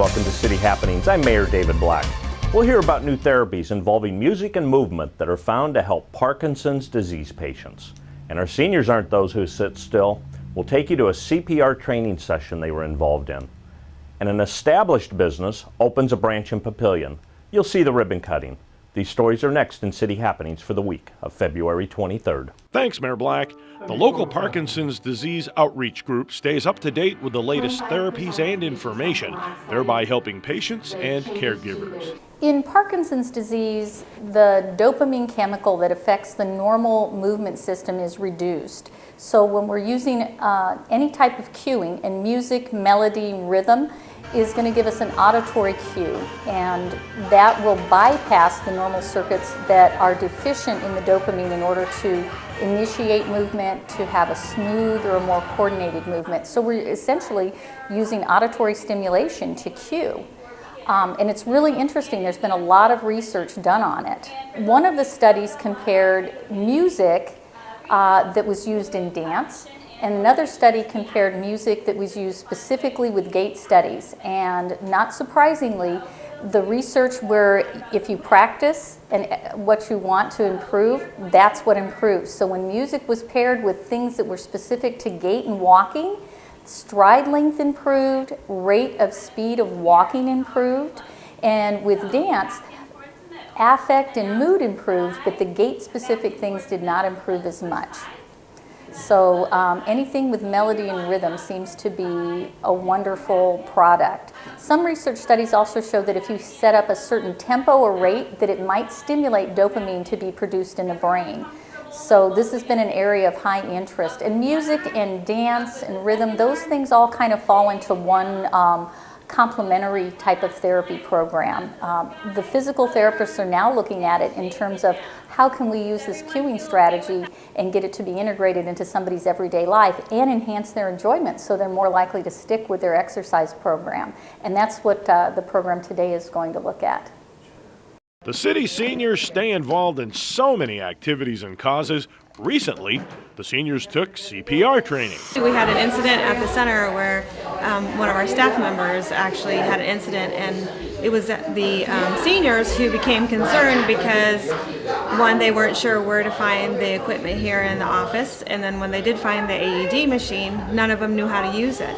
welcome to City Happenings. I'm Mayor David Black. We'll hear about new therapies involving music and movement that are found to help Parkinson's disease patients. And our seniors aren't those who sit still. We'll take you to a CPR training session they were involved in. And an established business opens a branch in Papillion. You'll see the ribbon cutting. These stories are next in City Happenings for the week of February 23rd. Thanks, Mayor Black. The local Parkinson's disease outreach group stays up to date with the latest therapies and information, thereby helping patients and caregivers. In Parkinson's disease, the dopamine chemical that affects the normal movement system is reduced. So when we're using any type of cueing, and music, melody, rhythm is going to give us an auditory cue, and that will bypass the normal circuits that are deficient in the dopamine in order to initiate movement, to have a smooth or a more coordinated movement. So we're essentially using auditory stimulation to cue. And it's really interesting. There's been a lot of research done on it. One of the studies compared music that was used in dance, and another study compared music that was used specifically with gait studies. And not surprisingly, the research where if you practice and what you want to improve, that's what improves. So when music was paired with things that were specific to gait and walking, stride length improved, rate of speed of walking improved, and with dance, affect and mood improved, but the gait-specific things did not improve as much. So anything with melody and rhythm seems to be a wonderful product. Some research studies also show that if you set up a certain tempo or rate, that it might stimulate dopamine to be produced in the brain. So this has been an area of high interest. And music and dance and rhythm, those things all kind of fall into one complementary type of therapy program. The physical therapists are now looking at it in terms of how can we use this cueing strategy and get it to be integrated into somebody's everyday life and enhance their enjoyment so they're more likely to stick with their exercise program. And that's what the program today is going to look at. The city seniors stay involved in so many activities and causes. Recently, the seniors took CPR training. We had an incident at the center where one of our staff members actually had an incident, and it was the seniors who became concerned because, one, they weren't sure where to find the equipment here in the office, and then when they did find the AED machine, none of them knew how to use it.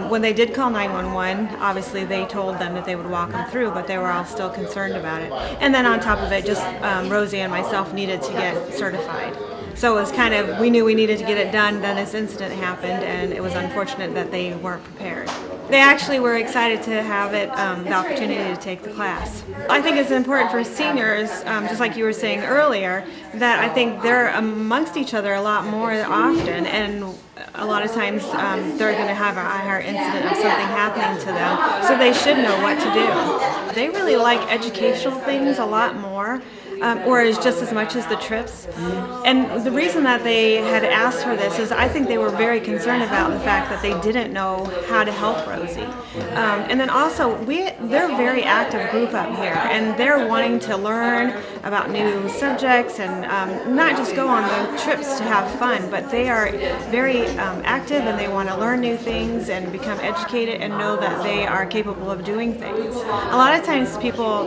When they did call 911, obviously they told them that they would walk them through, but they were all still concerned about it. And then on top of it, just Rosie and myself needed to get certified. So it was kind of, we knew we needed to get it done, then this incident happened, and it was unfortunate that they weren't prepared. They actually were excited to have it, the opportunity to take the class. I think it's important for seniors, just like you were saying earlier, that I think they're amongst each other a lot more often, and a lot of times they're going to have a higher incident of something happening to them, so they should know what to do. They really like educational things a lot more. Or is just as much as the trips. And the reason that they had asked for this is I think they were very concerned about the fact that they didn't know how to help Rosie. And then also, they're a very active group up here, and they're wanting to learn about new subjects and not just go on the trips to have fun, but they are very active, and they want to learn new things and become educated and know that they are capable of doing things. A lot of times people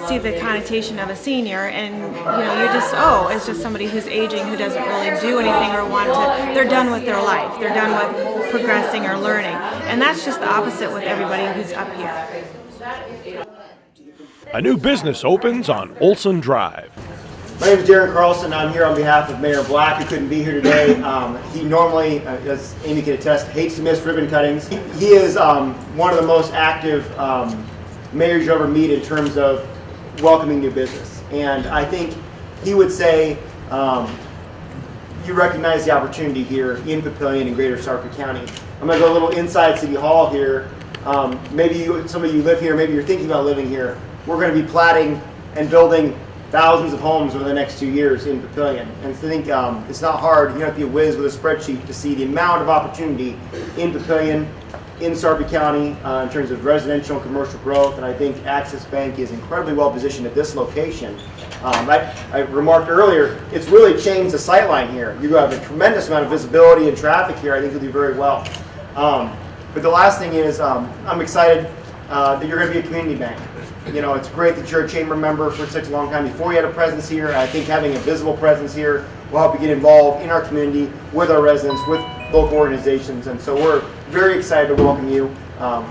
see the connotation of a senior, and you're just, it's just somebody who's aging who doesn't really do anything or want to, they're done with their life, they're done with progressing or learning, and that's just the opposite with everybody who's up here. A new business opens on Olson Drive. My name is Darren Carlson. I'm here on behalf of Mayor Black, who couldn't be here today. He normally, as Amy can attest, hates to miss ribbon cuttings. He is one of the most active mayors you'll ever meet in terms of welcoming new business. And I think he would say you recognize the opportunity here in Papillion and Greater Sarpy County. I'm going to go a little inside City Hall here. Maybe some of you live here, maybe you're thinking about living here. We're going to be platting and building thousands of homes over the next 2 years in Papillion. And I think it's not hard, you don't have to be a whiz with a spreadsheet to see the amount of opportunity in Papillion, in Sarpy County, in terms of residential and commercial growth, and I think Access Bank is incredibly well positioned at this location. I remarked earlier, it's really changed the sightline here. You have a tremendous amount of visibility and traffic here. I think you'll do very well. But the last thing is, I'm excited that you're going to be a community bank. You know, it's great that you're a chamber member for such a long time. Before you had a presence here, I think having a visible presence here will help you get involved in our community with our residents, with local organizations, and so we're very excited to welcome you.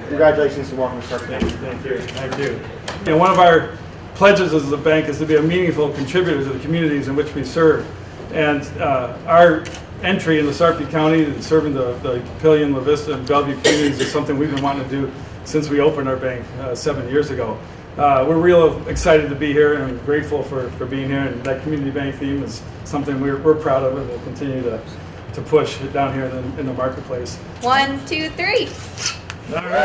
Congratulations and welcome to Stark Bank. Thank you. Thank you. And one of our pledges as a bank is to be a meaningful contributor to the communities in which we serve. And our entry in the Sarpy County and serving the Papillion, La Vista, and Bellevue communities is something we've been wanting to do since we opened our bank 7 years ago. We're real excited to be here and grateful for being here, and that community bank theme is something we're proud of and we'll continue to push down here in the marketplace. 1, 2, 3. All right.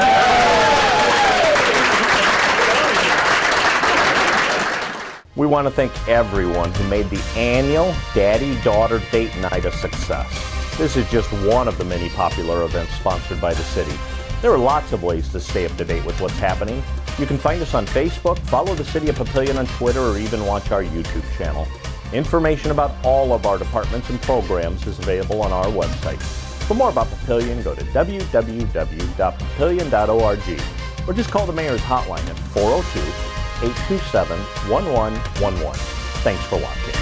We want to thank everyone who made the annual Daddy-Daughter Date Night a success. This is just one of the many popular events sponsored by the city. There are lots of ways to stay up to date with what's happening. You can find us on Facebook, follow the City of Papillion on Twitter, or even watch our YouTube channel. Information about all of our departments and programs is available on our website. For more about Papillion, go to www.papillion.org or just call the Mayor's hotline at 402-827-1111. Thanks for watching.